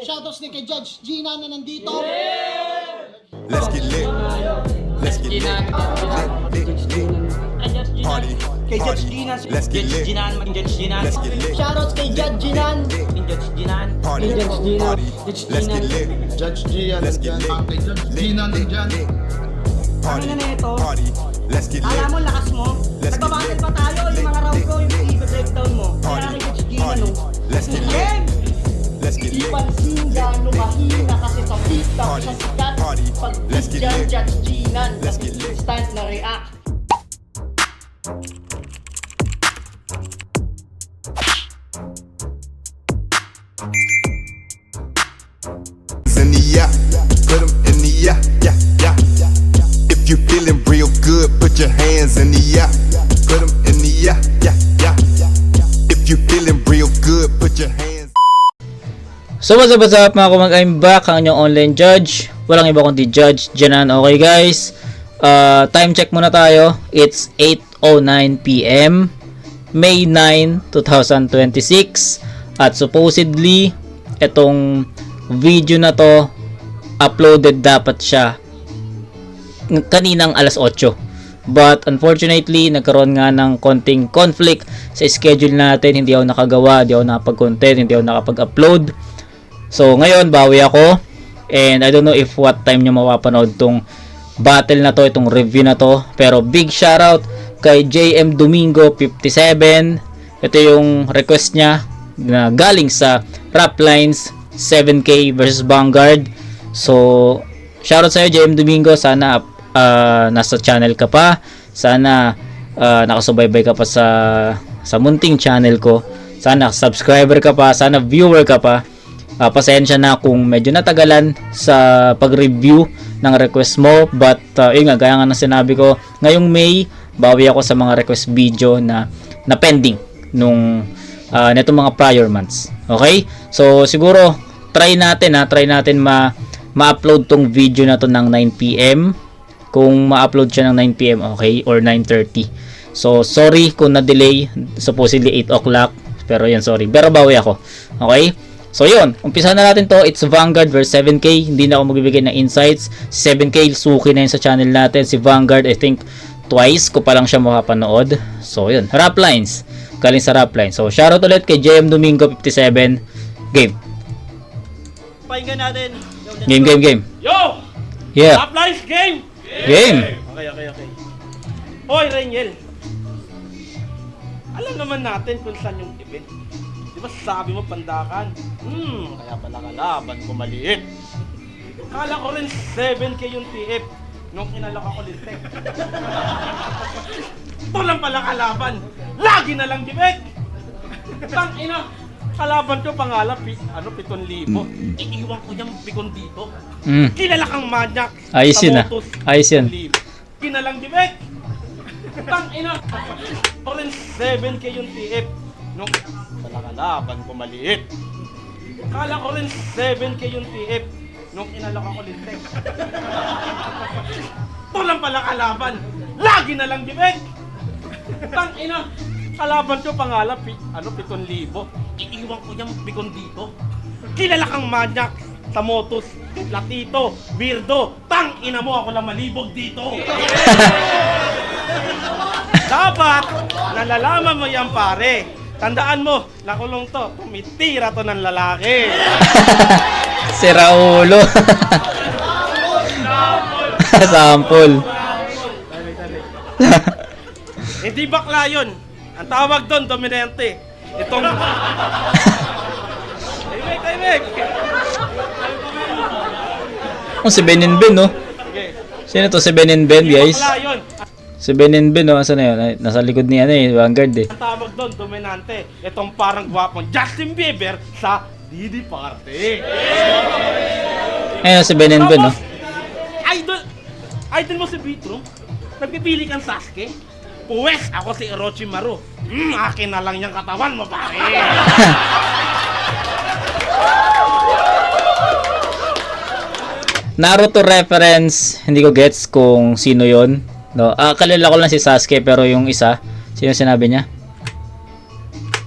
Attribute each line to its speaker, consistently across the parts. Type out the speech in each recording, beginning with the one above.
Speaker 1: Shoutouts din kay Judge Gina na nandito.
Speaker 2: Let's get lit. Let's get lit. Party.
Speaker 3: Kay Judge Gina.
Speaker 2: Let's get lit. Let's get lit.
Speaker 1: Shoutouts kay Judge Ginan.
Speaker 2: Party. Party. Let's get lit.
Speaker 4: Judge Gian,
Speaker 2: Let's get lit.
Speaker 4: Gina nandyan.
Speaker 2: Party.
Speaker 3: Ano na ito?
Speaker 2: Party. Let's get lit.
Speaker 3: Alam mo, lakas mo.
Speaker 2: Let's get
Speaker 3: Nagbabattle
Speaker 2: lit.
Speaker 3: pa tayo. Yung mga round ko, yung i-breakdown mo. Kaya
Speaker 2: Party.
Speaker 3: kay Judge Gina,
Speaker 2: Party.
Speaker 3: no?
Speaker 2: Let's get lit.
Speaker 3: Game!
Speaker 2: Let's get
Speaker 1: Di
Speaker 2: lit.
Speaker 1: pansin gano'ng mahina kasi sa TikTok
Speaker 2: Party.
Speaker 1: sa sikat.
Speaker 2: Party.
Speaker 1: Pag
Speaker 2: Let's get
Speaker 1: dyan,
Speaker 2: lit.
Speaker 1: Judge Ginan.
Speaker 2: Let's get lit.
Speaker 1: Instant na react.
Speaker 2: In the yeah, put 'em in the yeah, yeah, yeah. If you feeling real good, put your hands in the yeah, put 'em in the yeah, yeah, yeah. If you feeling real good, put your hands.
Speaker 5: So what's up mga kumag, I'm back, ang inyong online judge. Walang iba kundi Judge Janan. Okay guys, time check muna tayo. It's 8:09 PM, May 9, 2026. At supposedly, itong video na to, uploaded dapat siya kaninang alas 8. But unfortunately, nagkaroon nga ng konting conflict sa schedule natin. Hindi ako nakagawa, hindi ako nakapag-content, hindi ako nakapag-upload. So ngayon, bawi ako. And I don't know if what time nyo mapapanood tong battle na to, itong review na to. Pero big shoutout kay JM Domingo 57. Ito yung request niya na galing sa Rap Lines 7K versus Vanguard. So shoutout sa'yo JM Domingo. Sana nasa channel ka pa. Sana nakasubaybay ka pa sa munting channel ko. Sana subscriber ka pa. Sana viewer ka pa. Pasensya na kung medyo natagalan sa pag-review ng request mo, but yun nga, gaya nga ng sinabi ko, ngayong May, bawi ako sa mga request video na pending nung netong mga prior months. Okay? So siguro try natin ma-upload tong video na to ng 9 PM. Kung ma-upload siya ng 9 PM, okay, or 9:30. So sorry kung na-delay, supposedly 8 o'clock, pero yan, sorry. Pero bawi ako. Okay? So yun, umpisa na natin to. It's Vanguard versus 7K. Hindi na ako magbibigay ng insights. 7K, suki na yun sa channel natin. Si Vanguard, I think twice ko pa lang siya makapanood. So yun, Rap Lines, galing sa Rap Lines. So shoutout ulit kay JM Domingo 57. Game.
Speaker 3: Pakinggan natin.
Speaker 5: Game.
Speaker 3: Yo!
Speaker 5: Yeah.
Speaker 3: Top Lines game!
Speaker 5: Game.
Speaker 3: Okay. Hoy, Reniel. Alam naman natin kung saan yung event. Di ba sabi mo pandakan? Kaya pala kalaban ko maliit. Kala ko rin 7K yung TF nung inalok ako lintek. Ito lang pala kalaban. Lagi na lang dibek. Tang ina. Kalaban ko pangalan, 7,000. Iiwan ko yung pikon dito. Kilala kang manyak.
Speaker 5: Ayos yun, ah. Ayos yun.
Speaker 3: Kinalang dibek. Tang ina. Ito rin 7K yung TF nung kalaban ko maliit. Kala ko rin 7K yung TF nung inalok ako lintek. Ito lang pala kalaban. Lagi na lang dibek. Tang ina. Kalaban ko pangalan, 7,000. Iiwan ko yung pikon dito. Kilala kang manyak sa motos, latito, birdo. Tang ina mo, ako lang malibog dito. Dapat nalalaman mo yan, pare. Tandaan mo, nakulong to, tumitira to ng lalaki.
Speaker 5: Si Raulo. Sample.
Speaker 3: Hindi bakla yun. Ang tawag doon, dominante. Itong... Tahimik!
Speaker 5: Si Beninben, no?
Speaker 3: Sige.
Speaker 5: Sino to? Si Beninben,
Speaker 3: Hindi
Speaker 5: guys.
Speaker 3: bakla yun.
Speaker 5: Si Beninben, no? Asan na yun? Ay, nasa likod ni Vanguard, eh.
Speaker 3: Ang tawag doon, dominante. Itong parang gwapong Justin Bieber sa Didi Party.
Speaker 5: Ayun, si Beninben, no?
Speaker 3: Idol mo si Bitro? Nagpipili kang Sasuke? Puwes, ako si Orochimaru. Akin na lang yung katawan mo, pare.
Speaker 5: Naruto reference, hindi ko gets kung sino yon. No? Kalala ko lang si Sasuke, pero yung isa, sino sinabi niya?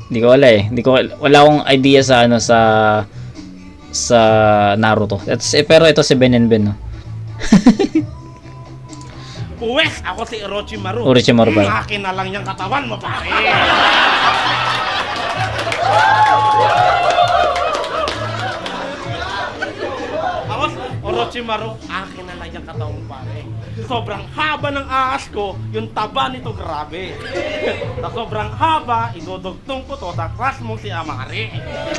Speaker 5: Hindi ko wala eh. Wala akong idea sa sa Naruto. Pero ito si Ben, no?
Speaker 3: Uwes, ako si Orochimaru.
Speaker 5: Orochimaru pala.
Speaker 3: Akin na lang yung katawan mo, pare. Ako, Orochimaru, akin na lang yung katawan mo, pare. Sobrang haba ng ahas ko, yung taba nito grabe. Sa sobrang haba, idudugtong ko to sa crush mong si Amari.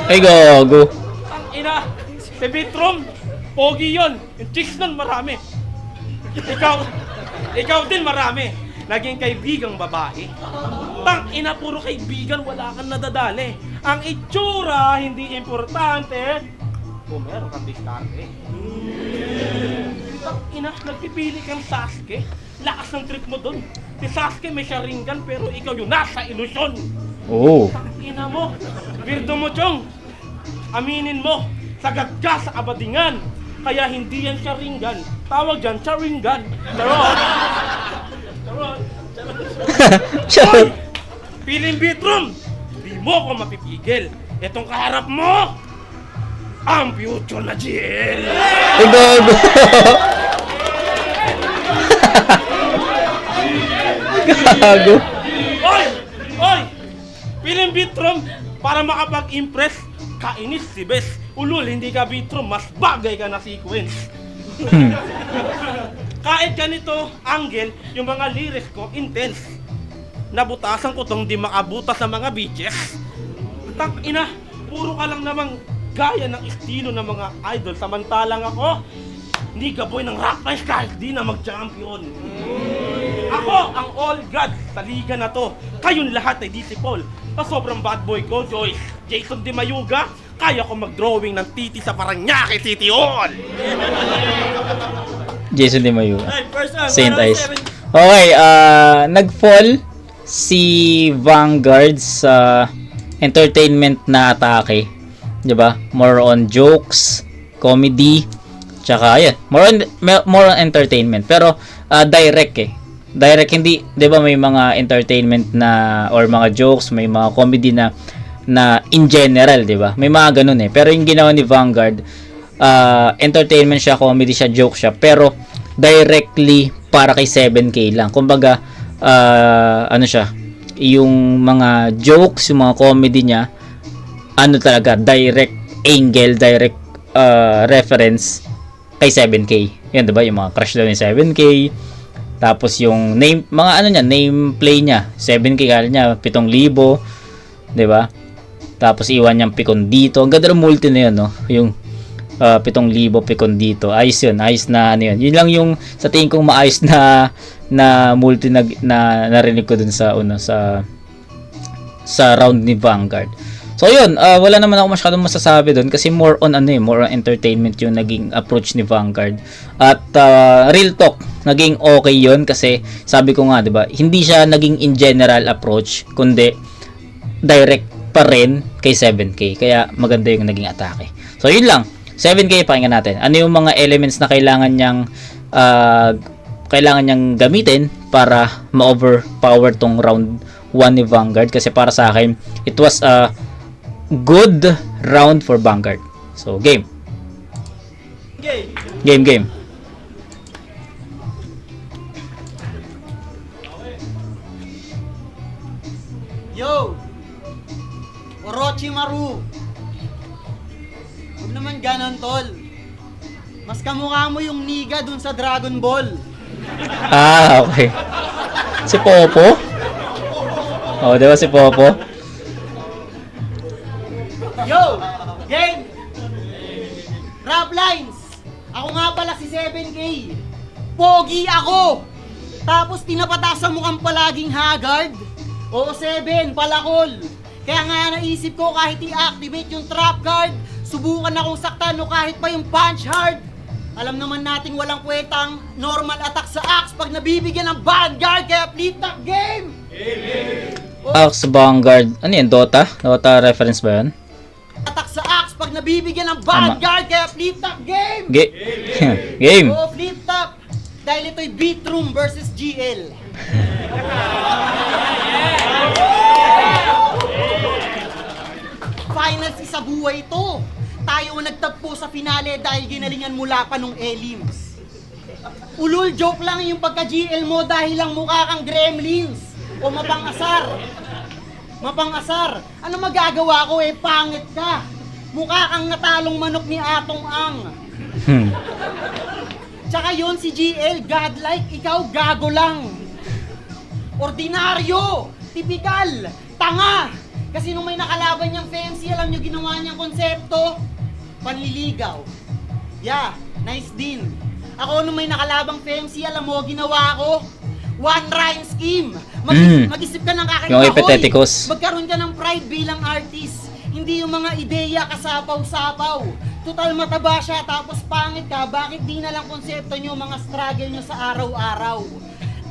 Speaker 5: Ay, gago.
Speaker 3: Ang ina, si Bitrom, pogi yun. Yung chicks nun marami. Ikaw din marami. Naging kaibigang babae. Tang ina, puro kaibigan, wala kang nadadali. Ang itsura, hindi importante. Kung meron kang diskarte. Tang ina, nagpipili kang Sasuke. Lakas ng trip mo dun. Si Sasuke may Sharingan pero ikaw yung nasa ilusyon.
Speaker 5: Oo.
Speaker 3: Tang ina mo, weirdo mo, Chong. Aminin mo, sagad ka sa kabadingan. Kaya hindi yan Sharingan. Tawag dyan, Sharingan. Charot! Charot!
Speaker 5: Charot.
Speaker 3: Piling Bitrom! Di mo ko mapipigil. Itong kaharap mo, ang future na GL!
Speaker 5: Ay, gago. Gago.
Speaker 3: Oy! Oy! Piling Bitrom, para makapag-impress, kainis si Bes. Ulul, hindi ka Bitrom, mas bagay ka na sequence. Kahit ganito, Angel, yung mga lyrics ko, intense. Nabutasan ko tong di makabutas sa mga beaches. Tak ina, puro ka lang namang gaya ng estilo ng mga idol. Samantalang ako, hindi gaboy ng rap life kahit di na mag-champion. Ako ang all god sa liga na to. Kayong lahat ay DC Paul. Sa sobrang bad boy ko, Joyce, Jason Di Mayuga, kaya ko mag-drawing ng titi sa Paranaque City Hall.
Speaker 5: Jason Di Mayu.
Speaker 3: Ay, first one,
Speaker 5: Saint
Speaker 3: 107.
Speaker 5: Ice. Okay, nag-fall si Vanguard sa entertainment na atake. 'Di ba? More on jokes, comedy, tsaka ayan, more on entertainment. Pero direct Direct, hindi, 'di ba, may mga entertainment na or mga jokes, may mga comedy na in general, 'di ba? May mga ganun eh. Pero yung ginawa ni Vanguard, entertainment siya, comedy siya, joke siya, pero directly para kay 7K lang. Kumbaga, ano siya, yung mga jokes, yung mga comedy niya, ano talaga, direct angle, direct reference kay 7K. Yan, 'di ba? Yung mga crush daw ni 7K. Tapos yung name, mga ano niya, name play niya, 7K kala niya 7,000, 'di ba? Tapos iwan niyang pikon dito. Ang ganda ng multi na 'yon, no? Yung 7,000 pikon dito. Ayos 'yun, ayos na ano 'yun. Yun lang yung sa tingin kong maayos na multi na narinig ko dun sa sa round ni Vanguard. So yun, wala naman ako masyadong masasabi doon kasi more on entertainment yung naging approach ni Vanguard. At real talk, naging okay yun kasi sabi ko nga, 'di ba? Hindi siya naging in general approach kundi direct pa rin kay 7K. Kaya maganda yung naging atake. So yun lang. 7K, pakinggan natin. Ano yung mga elements na kailangan niyang gamitin para ma-overpower tong round 1 ni Vanguard, kasi para sa akin it was a good round for Vanguard. So game.
Speaker 6: Yo! Orochimaru! Huwag naman ganon, tol. Mas kamukha mo yung Niga dun sa Dragon Ball.
Speaker 5: Okay. Si Popo? Oh, diba si Popo?
Speaker 6: Yo! Game! Rap lines! Ako nga pala si 7K. Pogi ako! Tapos tinapatasan mo kang palaging haggard? Oo, 7, palakol. Kaya nga naisip ko kahit i-activate yung trap card, subukan akong saktan o kahit pa yung punch hard. Alam naman nating walang kwentang normal attack sa axe pag nabibigyan ng Vanguard, kaya flip top game!
Speaker 5: Axe Vanguard. Ano yan? Dota? Dota reference ba yan?
Speaker 6: Attack sa axe pag nabibigyan ng Vanguard, kaya flip top game!
Speaker 5: Game!
Speaker 6: Oo, flip top! Dahil ito'y Beatroom versus GL. Finals sa buhay ito. tayo ang nagtagpo sa finale dahil ginalingan mula pa nung Elims. Ulul, joke lang yung pagka-GL mo dahil lang mukha kang gremlins o mapangasar. Mapangasar. Ano magagawa ko pangit ka. Mukha kang natalong manok ni Atong Ang. Tsaka yun si GL, godlike, ikaw gago lang. Ordinaryo, tipikal, tanga. Kasi nung may nakalaban niyang FMC, alam niyo ginawa niyang konsepto? Panliligaw. Yeah, nice din. Ako nung may nakalabang FMC, alam mo, ginawa ko? One rhyme scheme. Mag-isip ka ng kakaiba.
Speaker 5: Yung hypotheticals.
Speaker 6: Magkaroon ka ng pride bilang artist. Hindi yung mga ideya kasapaw-sapaw. Total mataba siya tapos pangit ka. Bakit di na lang konsepto nyo mga struggle nyo sa araw-araw?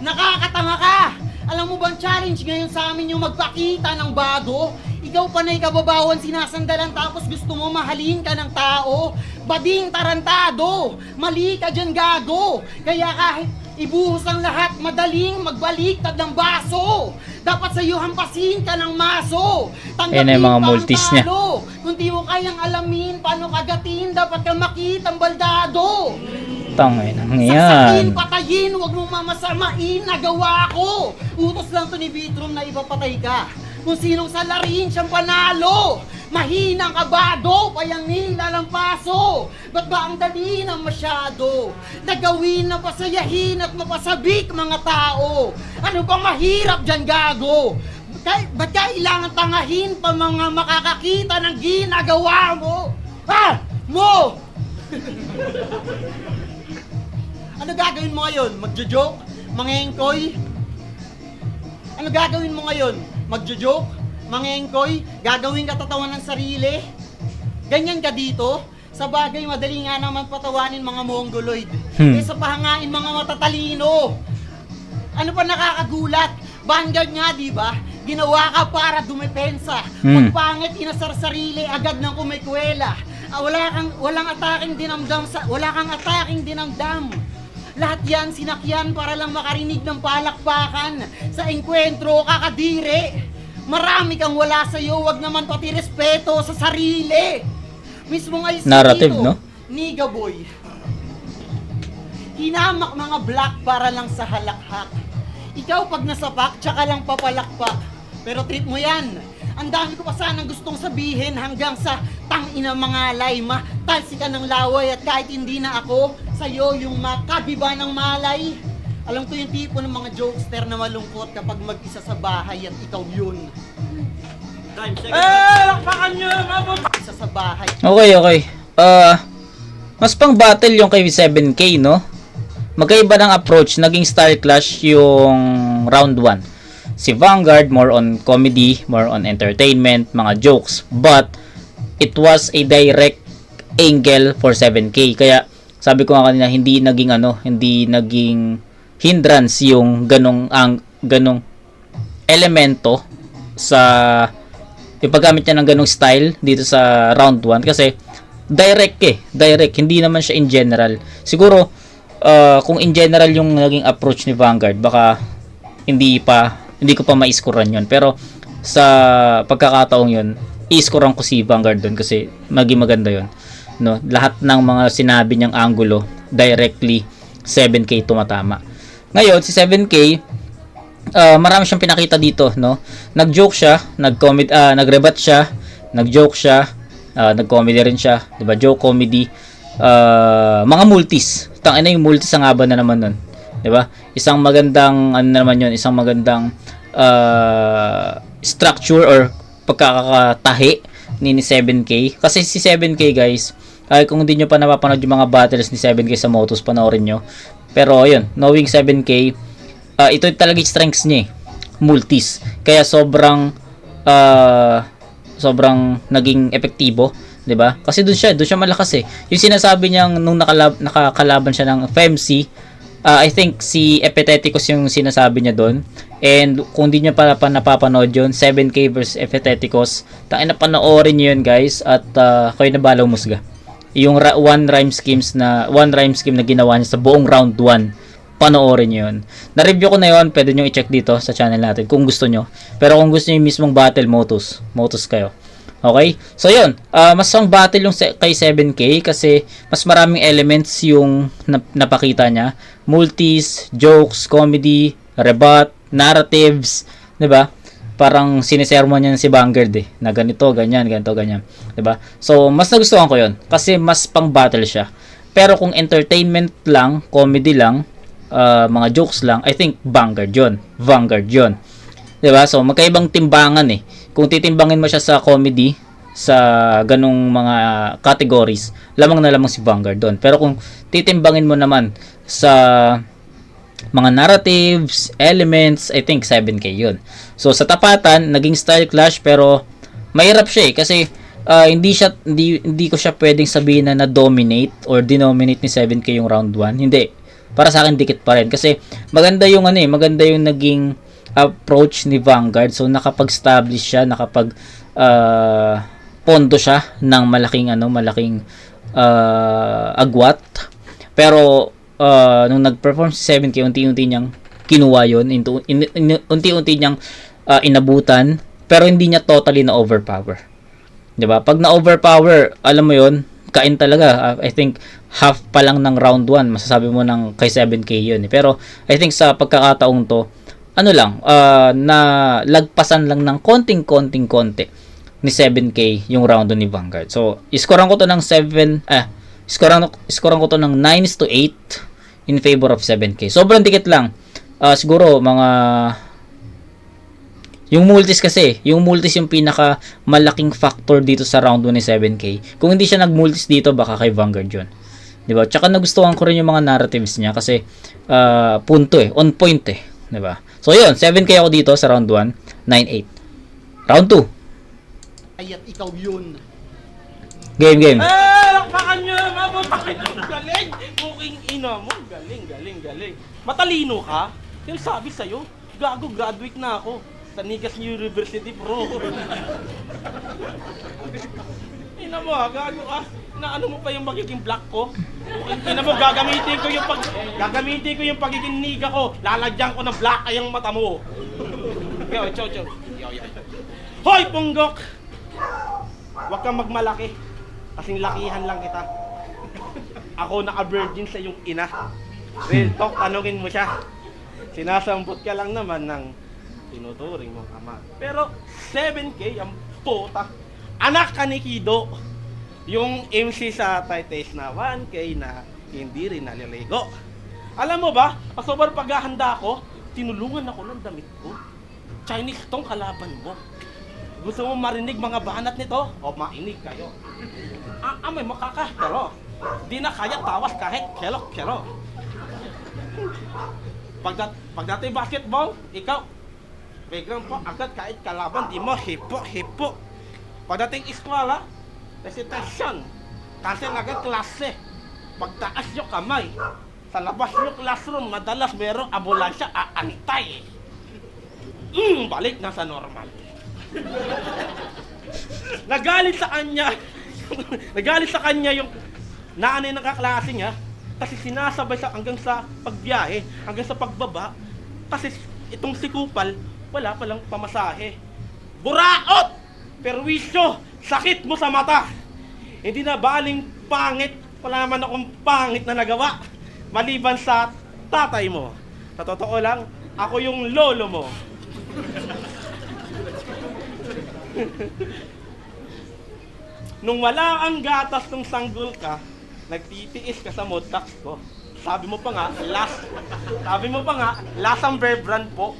Speaker 6: Nakakatanga ka! Alam mo bang challenge ngayon sa amin yung magpakita ng bago? Ikaw panay kababawan sinasandalan tapos gusto mo mahalin ka ng tao? Bading tarantado! Mali ka dyan gago! Kaya kahit ibuhos ang lahat, madaling magbaliktad ng baso. Dapat sa'yo hampasin ka ng maso.
Speaker 5: Yan ay mga multis niya.
Speaker 6: Kung di mo kayang alamin, paano kagatin, dapat ka makitang baldado.
Speaker 5: Tangay nang
Speaker 6: Saksakin,
Speaker 5: yan.
Speaker 6: patayin, huwag mong mamasamain, nagawa ko. Utos lang to ni Vitrum na ipapatay ka. Kung sinong salarin siyang panalo. Mahinang kabado, payang nilalampaso. Ba't ba ang dali na masyado? Nagawin na pasayahin at mapasabik mga tao. Ano bang mahirap dyan gago? Ba't kailangan tangahin pa mga makakakita ng ginagawa mo? Ha? Mo! Ano gagawin mo ngayon? Magjo-joke? Mangengkoy? Ano gagawin mo ngayon? Magjo-joke? Mangengkoy? Gagawin katatawan ng sarili? Ganyan ka dito? Sa bagay, madali nga naman patawanin mga mongoloid. Kaysa pahangain mga matatalino. Ano pa nakakagulat? Vanguard nga, di ba? Ginawa ka para dumepensa. Pagpangit, inasar sarili, agad ng kumikwela. Walang ataking dinamdam wala kang ataking dinamdam. Lahat yan sinakyan para lang makarinig ng palakpakan. Sa enkwentro, kakadire. Marami kang wala sa'yo, wag naman pati respeto sa sarili. Mismong alis
Speaker 5: Narrative,
Speaker 6: dito,
Speaker 5: no?
Speaker 6: Niga boy. Hinamak mga black para lang sa halakhak. Ikaw pag nasapak, tsaka lang papalakpak. Pero trip mo yan. Ang dami ko pa sanang gustong sabihin hanggang sa tangina mga layma. Talsi ka ng laway at kahit hindi na ako, sa'yo yung makabiba ng malay. Alam ko yung tipo ng mga jokester na malungkot kapag mag-isa sa bahay at ikaw yun.
Speaker 3: Lakpakan nyo!
Speaker 6: Isa sa bahay.
Speaker 5: Okay. Mas pang battle yung kay 7K, no? Magkaiba ng approach, naging Star Clash yung round 1. Si Vanguard, more on comedy, more on entertainment, mga jokes. But, it was a direct angle for 7K. Kaya, sabi ko nga kanina, hindi naging hindrance yung ganong elemento sa yung paggamit niya ng ganong style dito sa round 1 kasi direct, hindi naman siya in general. Siguro kung in general yung naging approach ni Vanguard, baka hindi ko pa ma-scorean yun, pero sa pagkakataong yun, i-scorean ko si Vanguard doon kasi maganda yun, no? Lahat ng mga sinabi niyang angulo directly 7K tumatama. Ngayon, si 7K, marami siyang pinakita dito, no? Nag-joke siya, nag-rebat siya, nag-joke siya, nag-comedy rin siya, 'di ba? Joke, comedy, mga multis. Tangina yung multis ang haba na naman nun, 'di ba? Isang magandang isang magandang structure or pagkakatahi ni 7K. Kasi si 7K, guys, kung hindi nyo pa napapanood yung mga battles ni 7K sa Motus, panoorin nyo. Pero ayun, knowing 7K, ito talaga yung strengths niya, multis. Kaya sobrang naging epektibo, 'di ba? Kasi doon siya malakas eh. Yung sinasabi niyang nung nakakalaban siya ng FMC, I think si Epeteticos yung sinasabi niya doon. And kung hindi niyo pa napapanood yun, 7K versus Epeteticos, tangina panoorin niyo yun, guys, at kayo na balaw musga. Yung one rhyme scheme na ginawa niya sa buong round 1, panoorin niyo yun. Na-review ko na yun, pwede niyo i-check dito sa channel natin kung gusto niyo. Pero kung gusto niyo yung mismong battle, Motus kayo. Okay? So, yun. Mas ang battle yung kay 7K kasi mas maraming elements yung napakita niya. Multis, jokes, comedy, rebut, narratives, 'di ba? Parang sinisermon niya si Vanguard na ganito, ganyan, ganito, ganyan, 'di ba? So, mas nagustuhan ko 'yon kasi mas pang-battle siya. Pero kung entertainment lang, comedy lang, mga jokes lang, I think Vanguard 'yon. 'Di ba? So, magkaibang timbangan Kung titimbangin mo siya sa comedy, sa ganung mga categories, lamang na lamang si Vanguard doon. Pero kung titimbangin mo naman sa mga narratives, elements, I think 7K yun. So sa tapatan, naging style clash pero mahirap siya kasi hindi ko siya pwedeng sabihin na na-dominate or denominate ni 7K yung round 1. Hindi. Para sa akin dikit pa rin kasi maganda yung maganda yung naging approach ni Vanguard. So nakapag-establish siya, pondo siya ng malaking agwat. Pero nung nag-perform si 7K, unti-unti niyang kinuha yun, unti-unti niyang inabutan, pero hindi niya totally na overpower. 'Di ba? Pag na overpower, alam mo yun, kain talaga. I think half pa lang ng round 1 masasabi mo ng kay 7K yun Pero I think sa pagkakataong to, na lagpasan lang ng konti ni 7K yung round ni Vanguard. So, iskoran ko to ng 9-8 in favor of 7K. Sobrang dikit lang. Siguro mga yung multis yung pinaka malaking factor dito sa round 1 ni 7K. Kung hindi siya nag-multis dito, baka kay Vanguard 'yun. 'Di ba? Tsaka nagustuhan ko rin yung mga narratives niya kasi punto on point 'di ba? So, yun, 7K ako dito sa round 1, 9-8. Round 2.
Speaker 6: Ay, at ikaw yun.
Speaker 5: Game.
Speaker 3: Lakpakan nyo! Mabutay! Galing! Muking ina mo! Galing! Matalino ka? Yung sabi sa'yo, gago, graduate na ako sa Nigas University, bro. Ina mo gago ka. Ano mo pa yung magiging black ko? Ina mo, gagamitin ko yung pagiging niga ko. Lalagyan ko ng black ay ang mata mo. Yo. Hoy, punggok! Huwag kang magmalaki. Kasing lakihan lang kita. Ako naka-virgin sa iyong ina. Real talk, tanungin mo siya. Sinasambot ka lang naman ng tinuturing mong ama. Pero 7K ang puta. Anak ka ni Kido. Yung MC sa Titles na 1K na hindi rin naliligo. Alam mo ba, sobrang paghahanda ko, tinulungan ako ng damit ko. Chinese tong kalaban mo. Gusto mo marinig mga banat nito? O mainig kayo. May makakahero. Di na kaya tawas kahit kelo. Pagdating basketball, ikaw, background po, agad kahit kalaban, di mo hipo. Pagdating eskwela, recitation, kasi agad klase. Pagtaas yung kamay, sa labas yung classroom, madalas merong ambulansya aantay. Balik na sa normal. Nagalit sa kanya yung naanay ng kaklase niya kasi sinasabay sa hanggang sa pagbiyahe, hanggang sa pagbaba kasi itong si Kupal wala palang pamasahe. Buraot! Perwisyo! Sakit mo sa mata! Hindi na baling pangit, wala naman akong pangit na nagawa maliban sa tatay mo. Sa totoo lang, ako yung lolo mo. Nung wala ang gatas ng sanggol ka, nagtitiis ka sa modtax ko. Sabi mo pa nga, lasang bear brand po.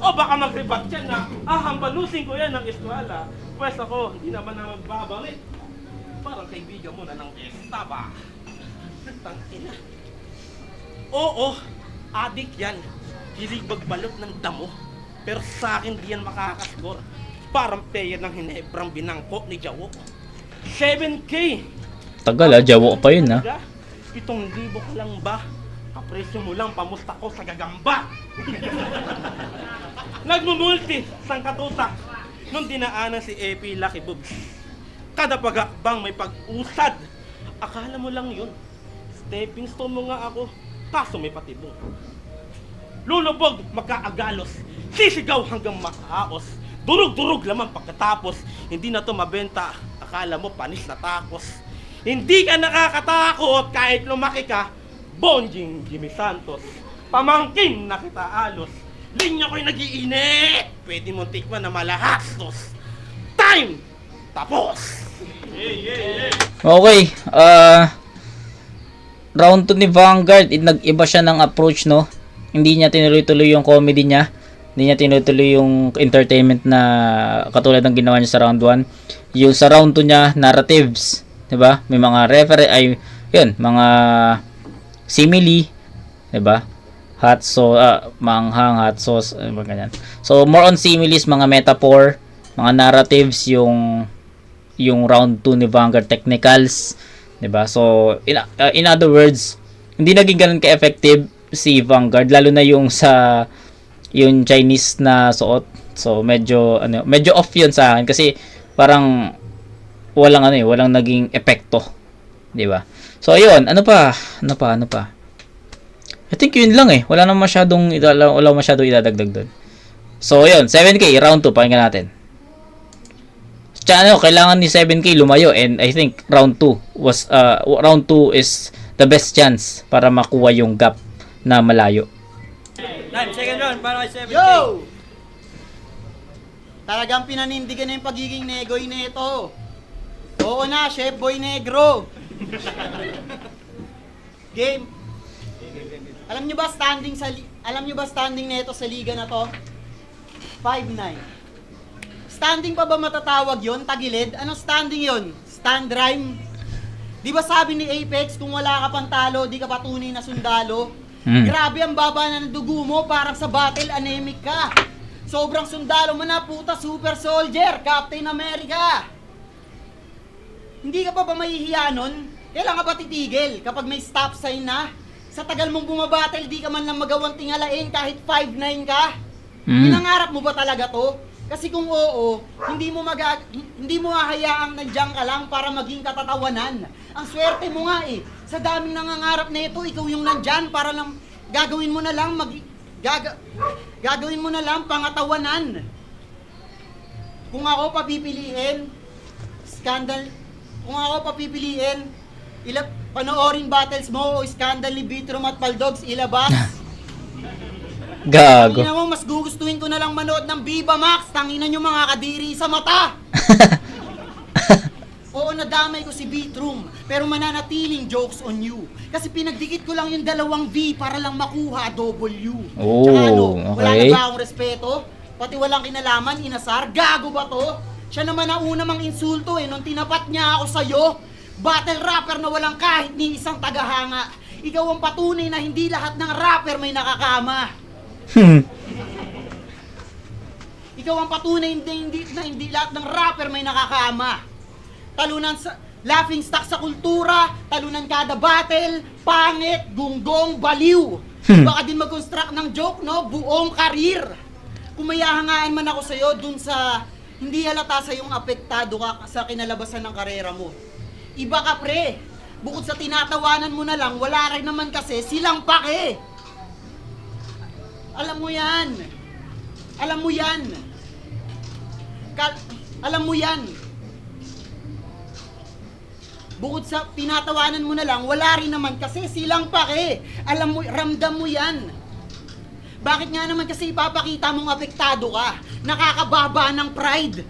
Speaker 3: O baka mag-rebat yan na, hambalusin ko yan ng eskwela. Pwes ako, hindi naman na magbabangit. Parang kaibigan mo na ng estaba. Tangina. Oo, adik yan. Hilig magbalot ng damo. Pero sa akin di yan makakascore. Parang player ng Hinebrang binangko ni Jawo. 7K!
Speaker 5: Tagal Jawo pa yun
Speaker 3: 7,000 ka lang ba? Kapresyo mo lang, pamusta ko sa gagamba. Nagmumulti, sangkatutak. Nung dinaanan si AP Lucky Boobs. Kada pagakbang may pag-usad. Akala mo lang yun. Stepping stone mo nga ako, kaso may patibong. Lulubog, magkaagalos. Sisigaw hanggang makaos. Durug-durug laman pagkatapos. Hindi na to mabenta. Akala mo panis na takos. Hindi ka nakakatakot kahit lumaki ka. Bonjing Jimmy Santos. Pamangkin na kita alos. Linya ko'y nag-iinit. Pwede mong tikman na malahastos. Time! Tapos!
Speaker 5: Okay, round 2 ni Vanguard, nag-iba siya ng approach, no? Hindi niya tinuloy-tuloy yung comedy niya. Hindi niya tinutuloy yung entertainment na katulad ng ginawa niya sa round 1. Yung sa round 2 niya, narratives, 'di ba? May mga mga simile, 'di ba? Manghang, hot sauce, ganyan. So more on similes, mga metaphor, mga narratives, yung round 2 ni Vanguard, technicals, 'di ba? So in other words, hindi naging ganun ka-effective si Vanguard, lalo na yung Chinese na suot. So medyo off 'yun sa akin kasi parang walang naging epekto, 'di ba? So ayun, ano pa? I think yun lang eh. Wala masyadong idadagdag doon. So ayun, 7K round 2 pakinggan natin. Kailangan ni 7K lumayo, and I think round 2 is the best chance para makuha yung gap na malayo.
Speaker 6: Second round para kay 7K. Yo! Talagang pinanindigan na yung pagiging negoy na ito. Oo na, Chef Boy Negro. Game. Alam nyo ba standing nito sa liga na to? 5'9". Standing pa ba matatawag yon? Tagilid? Anong standing yon? Stand rhyme? Di ba sabi ni Apex, kung wala ka pang talo, di ka patunay na sundalo? Grabe ang baba ng dugo mo, parang sa battle anemic ka. Sobrang sundalo mo na, puta, super soldier, Captain America. Hindi ka pa ba mahihiya nun? Kailan ka ba titigil kapag may stop sign na? Sa tagal mong bumabattle, di ka man lang magawang tingalain kahit 5'9 ka? Pinangarap mo ba talaga to? Kasi kung oo, hindi mo hahayaang nandiyan ka lang para maging katatawanan. Ang swerte mo nga eh. Sa daming nangangarap na ito, ikaw yung nandyan para lang gagawin mo na lang pangatawanan. Kung ako papipiliin, panoorin battles mo o scandal ni Bitrom at Paldogs ilabas.
Speaker 5: Gago.
Speaker 6: Tangina mo, mas gugustuhin ko na lang manood ng Viva Max. Tangina nyo mga kadiri sa mata. Oo, nadamay ko si Bitrom, pero mananatiling jokes on you. Kasi pinagdikit ko lang yung 2 V para lang makuha W.
Speaker 5: Oh,
Speaker 6: Tsaka wala na
Speaker 5: okay.
Speaker 6: ba akong respeto? Pati walang kinalaman, inasar. Gago ba to? Siya naman ang una mang insulto nung tinapat niya ako sa'yo. Battle rapper na walang kahit ni isang tagahanga. Ikaw ang patunay na hindi lahat ng rapper may nakakama. Ikaw ang patunay na hindi lahat ng rapper may nakakama. Talunan sa laughing stock sa kultura, talunan kada battle, pangit, gunggong, baliw. Baka din mag-construct ng joke, no? Buong karir. Kung may hahangaan man ako sa'yo, dun sa hindi halata sa'yong apektado ka sa kinalabasan ng karera mo. Iba ka, pre. Bukod sa tinatawanan mo na lang, wala rin naman kasi silang pake. Alam mo yan. Alam mo yan. Bukod sa tinatawanan mo na lang, wala rin naman kasi silang pake. Alam mo, ramdam mo yan. Bakit nga naman kasi ipapakita mong apektado ka? Nakakababa ng pride.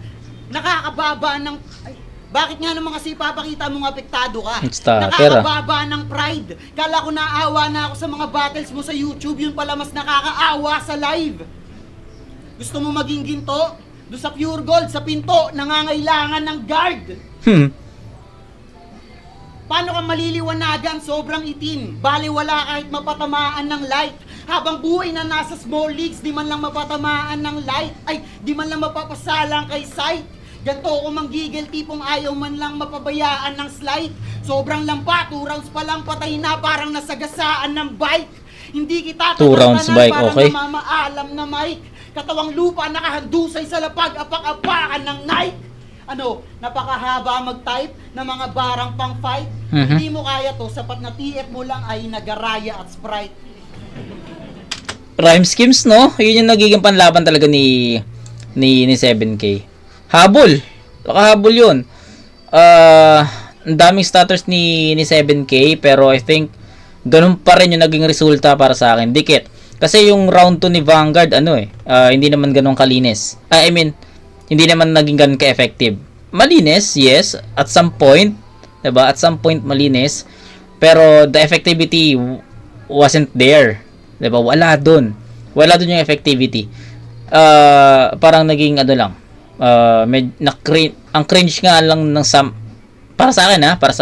Speaker 6: Bakit nga naman kasi ipapakita mong apektado ka? Nakakababa ng pride. Kala ko naawa na ako sa mga battles mo sa YouTube, yun pala mas nakakaawa sa live. Gusto mo maging ginto? Doon sa Pure Gold, sa pinto, nangangailangan ng guard. Paano ka maliliwanagan? Sobrang itim. Bali wala kahit mapatamaan ng light. Habang buhay na nasa small leagues, di man lang mapatamaan ng light. Ay, di man lang mapapasalang kay sight. Ganto ko manggigil, tipong ayaw man lang mapabayaan ng slide. Sobrang lampa, 2 rounds pa lang patay na, parang nasagasaan ng bike. Hindi kita
Speaker 5: 2 rounds bike,
Speaker 6: parang
Speaker 5: okay.
Speaker 6: namamaalam na mic. Katawang lupa, nakahandusay sa lapag, apak-apakan ng Nike. Napakahaba mag-type ng mga barang pang fight. Hindi mo kaya to, sapat na TF mo lang ay nagaraya at Sprite.
Speaker 5: Rhyme schemes, no? Yun yung nagiging panlaban talaga ni ni 7K. Habol. Nakahabol yun. Ang daming starters ni 7K, pero I think ganun pa rin yung naging resulta para sa akin. Dikit. Kasi yung round 2 ni Vanguard, hindi naman ganun kalinis. I mean, hindi naman naging ganun ka-effective. Malinis, yes, at some point, diba? At some point malinis, pero the effectivity wasn't there. Diba? Wala dun yung effectivity. Parang naging ang cringe nga lang ng para sa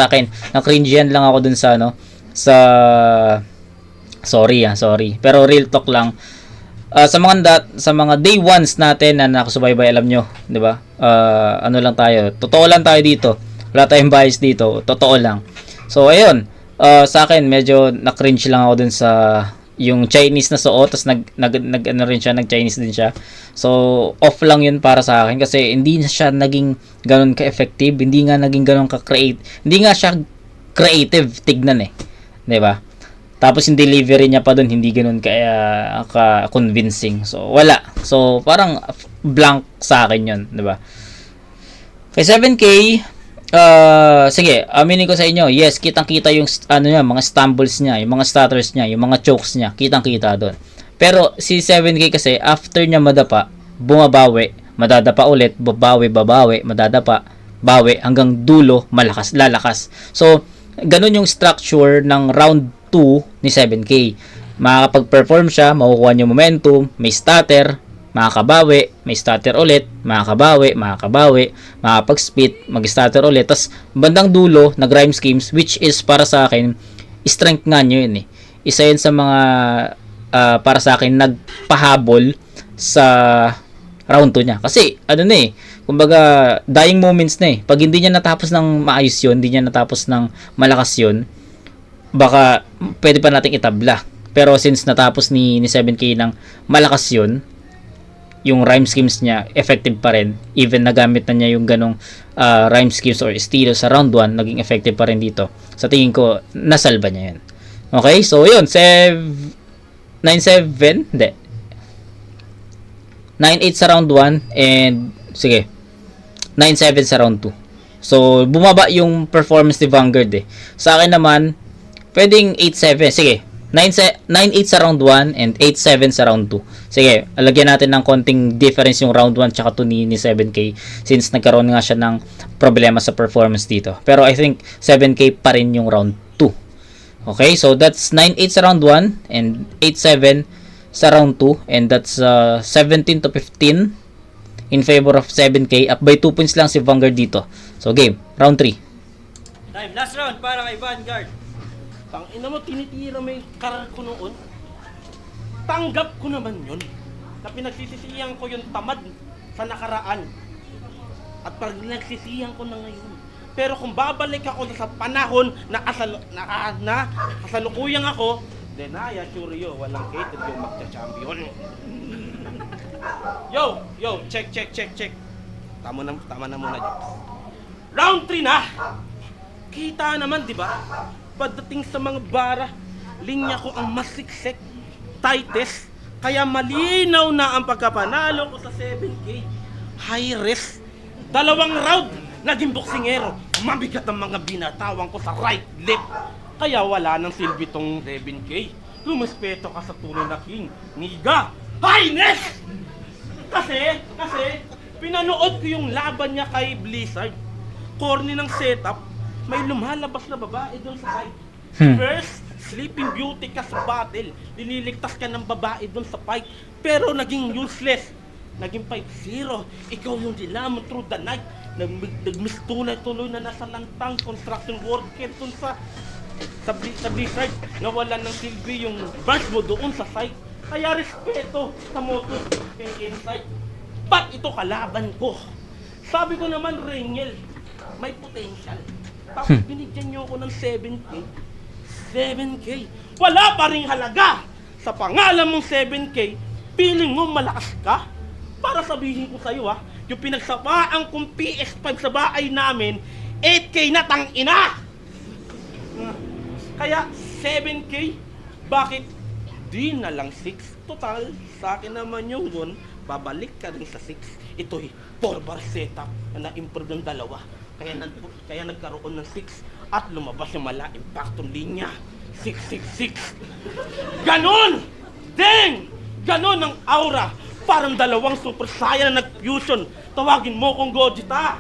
Speaker 5: akin, na-cringe yan lang ako dun sa sorry. Pero real talk lang. Sa mga day ones natin na nakasubaybay, alam nyo, 'di ba? Lang tayo. Totoo lang tayo dito. Wala tayong bias dito. Totoo lang. So ayun, sa akin medyo na-cringe lang ako dun sa yung Chinese na suot, tapos nag-Chinese din siya. So off lang 'yun para sa akin kasi hindi na siya naging ganoon ka-effective, hindi nga naging ganoon ka-create. Hindi nga siya creative tignan 'di ba? Tapos yung delivery niya pa doon hindi ganoon ka-convincing. So wala. So parang blank sa akin 'yon, 'di ba? Kay 7K, sige, aminin ko sa inyo, yes, kitang-kita yung mga stumbles niya, yung mga stutters niya, yung mga chokes niya, kitang-kita doon. Pero si 7K kasi after niya madapa, bumabawi, madadapa ulit, babawi, madadapa, bawi hanggang dulo, lalakas. So ganun yung structure ng round 2 ni 7K. Makakapag-perform siya, makukuha niya momentum, may stutter, makakabawi, may stutter ulit, makakabawi, makakapag-spit, mag-stutter ulit, tas bandang dulo, nag-rhyme schemes, which is para sa akin, strength nga nyo yun Isa yun sa mga para sa akin, nagpahabol sa round 2 niya. Kasi, kumbaga, dying moments na Pag hindi niya natapos ng maayos yun, hindi niya natapos ng malakas yun, baka pwede pa nating itabla. Pero since natapos ni 7K ng malakas yun, yung rhyme schemes niya effective pa rin, even nagamit na niya yung ganong rhyme schemes or estilo sa round 1, naging effective pa rin dito. Sa tingin ko, nasalba niya yun. Okay, so yun, 9-7, hindi, 9-8 sa round 1, and sige, 9-7 sa round 2. So bumaba yung performance ni Vanguard Sa akin naman, pwedeng 8-7. Sige, 9-8 sa round 1 and 8-7 sa round 2. Sige, alagyan natin ng konting difference yung round 1 tsaka 2 ni 7K since nagkaroon nga siya ng problema sa performance dito. Pero I think 7K pa rin yung round 2. Okay, so that's 9-8 sa round 1 and 8-7 sa round 2, and that's 17-15 in favor of 7K. Up by 2 points lang si Vanguard dito. So game, round 3.
Speaker 6: Time, last round para kay Vanguard.
Speaker 3: Ina mo, tinitira mo yung karar ko noon. Tanggap ko naman yun. Na pinagsisisihan ko yung tamad sa nakaraan. At pinagsisihan ko na ngayon. Pero kung babalik ako sa panahon na kasalukuyang ako, then I assure you, walang hated yung magcha-champion. Yo, check. Tama na muna dyan. Round 3 na! Kita naman, di ba? Pagdating sa mga bara, linya ko ang masiksik, tightest, kaya malinaw na ang pagkapanalo ko sa 7K. High risk. 2 round, naging boksingero. Mabigat ang mga binatawan ko sa right lip. Kaya wala nang silbi tong 7K. Lumispeto ka sa tunay na king. Niga, highness! Kasi, pinanood ko yung laban niya kay Blizzard. Corny ng setup. May lumalabas na babae doon sa fight. First, Sleeping Beauty ka sa battle. Liniligtas ka ng babae doon sa fight. Pero naging useless. Naging 5-0. Ikaw yung dilamon through the night. Nagmistuloy na nasa lantang construction worker doon sa Blizzard. Nawalan ng silbi yung brush mo doon sa site. Kaya respeto sa motor and insight. Ba't ito kalaban ko? Sabi ko naman, Rangel, may potential. Tapos binigyan nyo ako ng 7K. Wala pa ring halaga. Sa pangalan mong 7K, feeling mo malakas ka? Para sabihin ko sa'yo yung pinagsapaan kong PS5 sa bahay namin, 8K na tangina! Kaya 7K, bakit di na lang 6? Total, sa akin naman yung 1, babalik ka rin sa 6. Ito'y 4-bar setup na na-improve ng dalawa. Kaya nagkaroon ng 6 at lumabas yung mala impactong linya. 666. Ganon! Deng! Ganon ang aura. Parang dalawang super saiyan na nag-fusion. Tawagin mo kong Gogeta.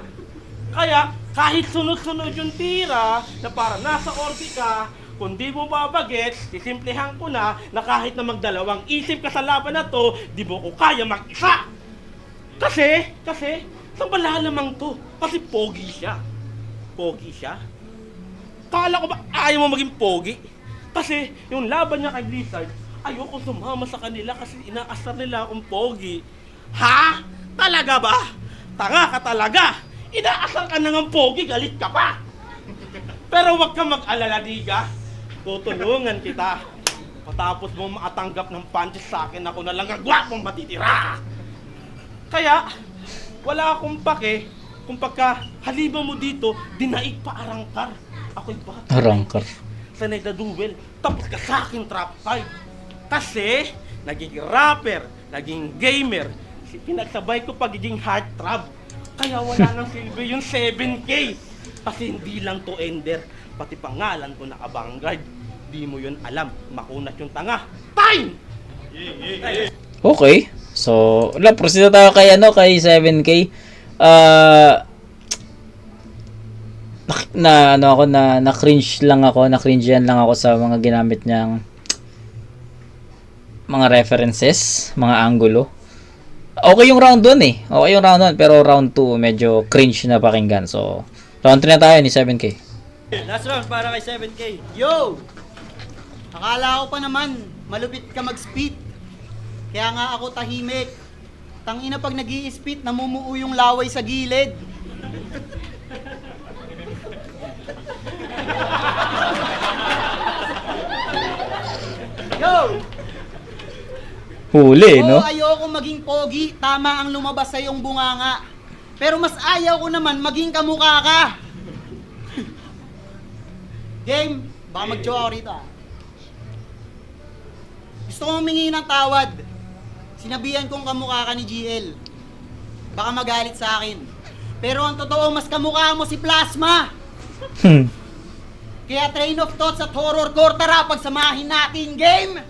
Speaker 3: Kaya kahit sunod-sunod yung tira na parang nasa orbita, kung di mo babagets, sisimplihan ko na kahit na magdalawang isip ka sa laban na to, di mo ko kaya mag-isa. Kasi, saan ba lalamang to? Kasi pogi siya. Pogi siya? Kala ko ba ayaw mo maging pogi? Kasi yung laban niya kay Blizzard, ayoko sumama sa kanila kasi inaasar nila akong pogi. Ha? Talaga ba? Tanga ka talaga! Inaasar ka na ng pogi, galit ka pa! Pero wag kang mag-alala, Diga. Tutulungan kita. Patapos mo makatanggap ng punches sa akin, ako na lang ang gwapong matitira. Kaya, wala akong pake kung pagka haliban mo dito, dinaig pa arangkar. Ako'y bata.
Speaker 5: Arangkar.
Speaker 3: Sanay na duel, tapos ka sa akin trap fight. Kasi, naging rapper, naging gamer, pinagsabay ko pagiging heartthrob. Kaya wala nang silbi yung 7K. Kasi hindi lang to ender, pati pangalan ko naka-vanguard. Di mo yun alam, makunat yung tanga. Time!
Speaker 5: Okay. So, proceed na tayo kay kay 7K. Na cringe lang ako, na-cringean lang ako sa mga ginamit niyang mga references, mga angulo. Okay yung round 1 eh. Okay yung round 1, pero round 2 medyo cringe na pakinggan. So, round 3 na tayo ni 7K.
Speaker 6: Last round para kay 7K. Yo! Akala ko pa naman, malupit ka mag-spit. Kaya nga ako tahimik. Tangina pag nag-i-spit, namumuo yung laway sa gilid. Yo!
Speaker 5: Huli, no?
Speaker 6: Oo, ayoko maging pogi. Tama ang lumabas sa iyong bunganga. Pero mas ayaw ko naman maging kamukha ka. Game, baka mag-jowa ako rito ah. Gusto ko humingi ng tawad. Sinabihan kong kamukha ka ni GL. Baka magalit sa akin. Pero ang totoo, mas kamukha mo si Plasma. Kaya train of thoughts at horror core, tara, pagsamahin natin, game!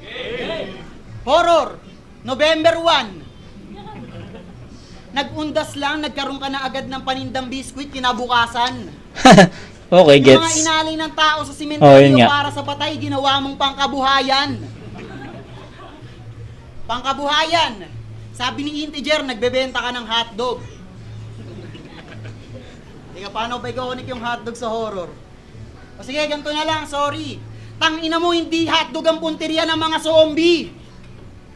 Speaker 6: Horror, November 1. Nag-undas lang, nagkaroon ka na agad ng panindang biskwit kinabukasan.
Speaker 5: Okay,
Speaker 6: Yung mga
Speaker 5: gets.
Speaker 6: inalay ng tao sa
Speaker 5: Oh,
Speaker 6: simenteryo
Speaker 5: yun nga.
Speaker 6: para sa patay, ginawa mong pangkabuhayan. Pangkabuhayan. Sabi ni Integer, nagbebenta ka ng hotdog. Teka, paano ba ikonik yung hotdog sa horror? O sige, ganito na lang, sorry. Tangina mo, hindi hotdog ang punteriya ng mga zombie.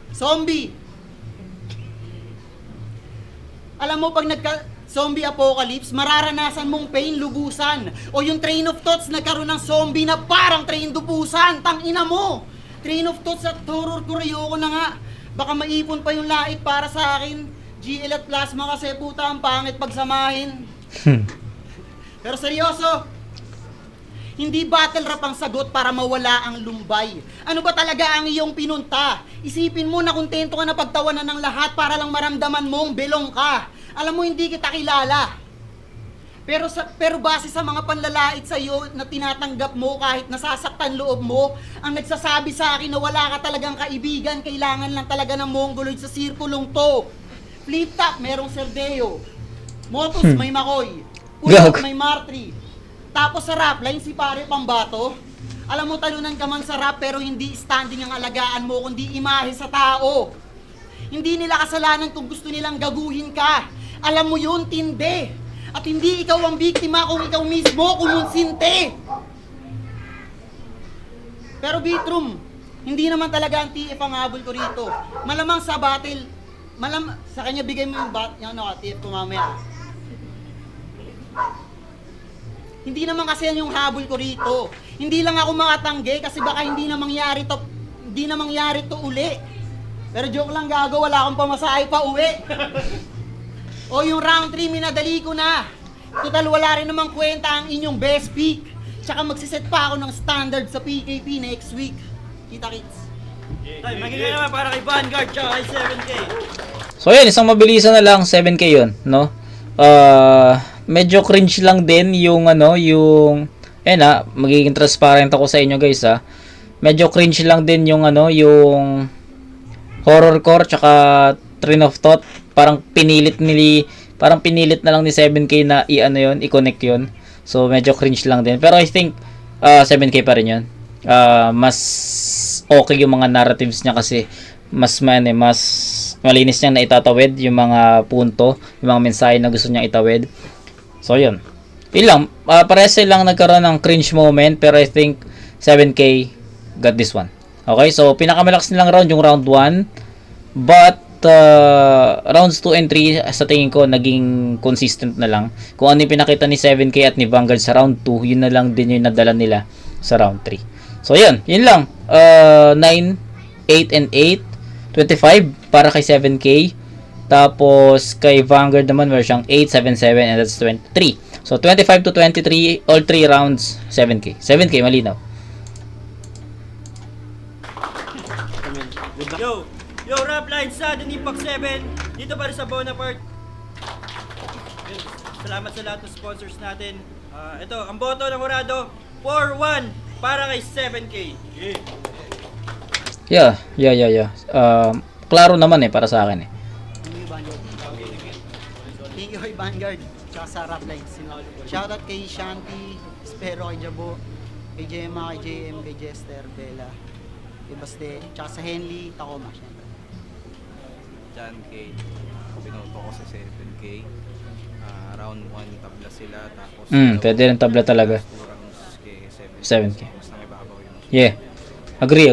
Speaker 6: Zombie. Alam mo, pag zombie apocalypse, mararanasan mong pain, lubusan. O yung train of thoughts, nagkaroon ng zombie na parang train dupusan. Tangina mo. Train of thoughts at horror ko, ayoko na nga. Baka maipon pa yung lait para sa akin. GL at Plasma kasi puta ang pangit pagsamahin. Pero seryoso, hindi battle rap ang sagot para mawala ang lumbay. Ano ba talaga ang iyong pinunta? Isipin mo na kontento ka na pagtawanan ng lahat para lang maramdaman mong belong ka. Alam mo, hindi kita kilala. Pero base sa mga panlalait sa iyo na tinatanggap mo kahit nasasaktan loob mo, ang nagsasabi sa akin na wala ka talagang kaibigan, kailangan lang talaga ng mongoloid sa sirkulong to. Flip top, merong Serdeo. Motus, may Makoy. Ulot, may Martri. Tapos sa rap line, si pare Pambato. Alam mo, talunan ka man sa rap pero hindi standing ang alagaan mo kundi imahe sa tao. Hindi nila kasalanan kung gusto nilang gaguhin ka. Alam mo yun, tinde. At hindi ikaw ang biktima kung ikaw mismo kumunsinte. Pero Bitrum, hindi naman talaga ang TF ang habol ko rito. Malamang sa battle, sa kanya bigay mo yung TF ko mamaya. Hindi naman kasi yan yung habol ko rito. Hindi lang ako makatanggi kasi baka hindi na mangyari to uli. Pero joke lang, gago, wala akong pamasahe pa uwi. O yung round 3, minadali ko na. Total, wala rin namang kwenta ang inyong best pick. Tsaka magsiset pa ako ng standard sa PKP next week. Kita kits.
Speaker 7: Tay, magiging naman para kay Vanguard tsaka kay 7K.
Speaker 5: So yun, isang mabilisan na lang, 7K yun, no? Medyo cringe lang din yung yung magiging transparent ako sa inyo guys medyo cringe lang din yung yung horrorcore tsaka train of thought, parang pinilit na lang ni 7K na i-connect yun. So medyo cringe lang din, pero I think 7K pa rin yun. Mas okay yung mga narratives niya kasi mas malinis niyang naitatawid yung mga punto, yung mga mensahe na gusto niyang itawid. So yun. Yun lang. Parehas lang nagkaroon ng cringe moment, pero I think 7K got this one. Okay, so pinakamalakas nilang round yung round 1. But rounds 2 and 3 sa tingin ko naging consistent na lang. Kung ano yung pinakita ni 7K at ni Vanguard sa round 2, yun na lang din yung nadala nila sa round 3. So yun lang. 9, 8 and 8, 25 para kay 7K. Tapos kay Vanguard naman meron siyang 8, 7, 7 and that's 23. So 25 to 23, all 3 rounds 7K. 7K malinaw.
Speaker 6: Yo, Rap Lines sa Dinipak 7, dito pa rin sa Bonaparte. Yun, salamat sa lahat ng sponsors natin. Ito, ang boto ng Horado, 4-1 para kay 7K.
Speaker 5: Yeah. Klaro naman para sa akin
Speaker 6: Thank you kay Vanguard, tsaka sa Rap Lines. Shoutout kay Shanti, Espero, kay Jabo, kay Gemma, kay JM, kay Jester, Bella, kay Baste, tsaka sa Henley, Tacoma, syempre.
Speaker 7: John K. Binoto ko sa 7K. Round 1 tabla sila, tapos
Speaker 5: Pwede rin tabla talaga.
Speaker 7: 2 rounds kay
Speaker 5: 7K.
Speaker 7: Mas nangibabaw yung
Speaker 5: Yeah. Agree.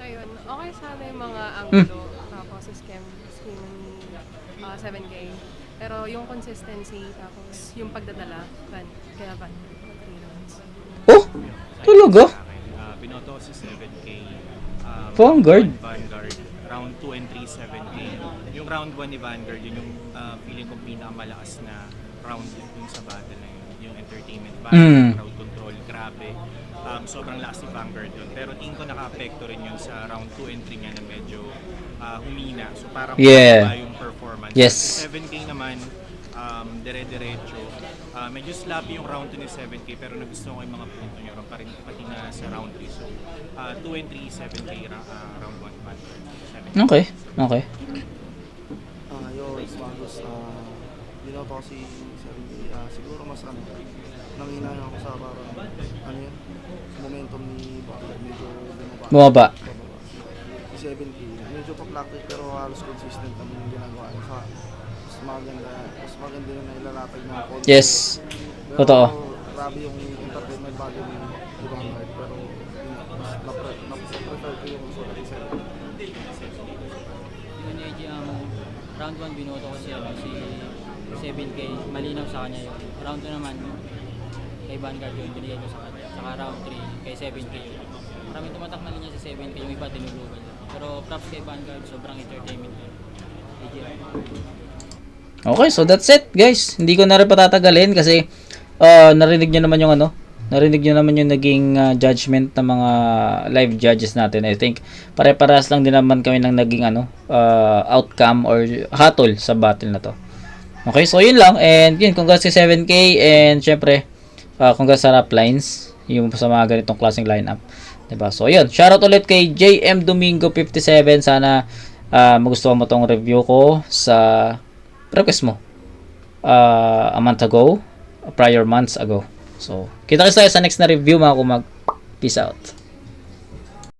Speaker 8: Ayun, okay sana yung mga anggulo tapos scheme ni 7K. Pero yung consistency tapos yung pagdadala, kaya Van. 3 rounds.
Speaker 5: Oh, talaga?
Speaker 9: Binoto ko si 7K.
Speaker 5: Vanguard.
Speaker 9: Vanguard. Round 2 and 3, 7K. Yung round 1 ni Vanguard, yun yung feeling ko pinakamalakas na round dun sa battle na yun. Yung entertainment battle, crowd control, grabe. Sobrang lakas ni Vanguard yun. Pero tingin ko naka-apekto rin yun sa round 2 and 3 niya na medyo humina. So parang yung performance.
Speaker 5: Yes.
Speaker 9: Si 7K naman, dire-diretso. Medyo sloppy yung round 2 ni 7K pero nagustuhan ko yung mga punto niya pati na sa round 3. So 2 and 3, 7K, round 1, Vanguard.
Speaker 5: Okay.
Speaker 4: Yo, Ismagos. Binoto ko si Sarili. Siguro mas nanginaya ako sa parang momentum ni Butler. Medyo
Speaker 5: Bumaba.
Speaker 4: Si 7K. Medyo pa-practice pero halos consistent ang ginagawa niya. Mas maganda yung nailalatag ng content.
Speaker 5: Yes.
Speaker 4: Pero,
Speaker 5: Totoo.
Speaker 4: grabe yung entertainment value ni Vanguard. Pero mas na-prefer ko yung sulat ni 7K.
Speaker 10: Round 1 binoto ko si 7K, malinaw sa kanya yun. Round 2 naman, kay Vanguard yun, binigay ko sa kanya. Saka round 3, kay 7K yun. Maraming tumatak na linya sa 7K, yung iba tinulugan. Pero props kay Vanguard, sobrang entertainment yun.
Speaker 5: Okay, so that's it guys. Hindi ko na rin patatagalin kasi narinig nyo naman yung naging judgment ng mga live judges natin. I think pare-parehas lang din naman kami ng naging outcome or hatol sa battle na to. Okay, so yun lang. And yun, congrats kay 7K and syempre congrats sa Rap Lines yung sa mga ganitong klaseng lineup. Diba? So yun, shoutout ulit kay JM Domingo 57. Sana magustuhan mo tong review ko sa request mo a month ago, prior months ago. So, kita-kits tayo sa next na review mga kumag. Peace out.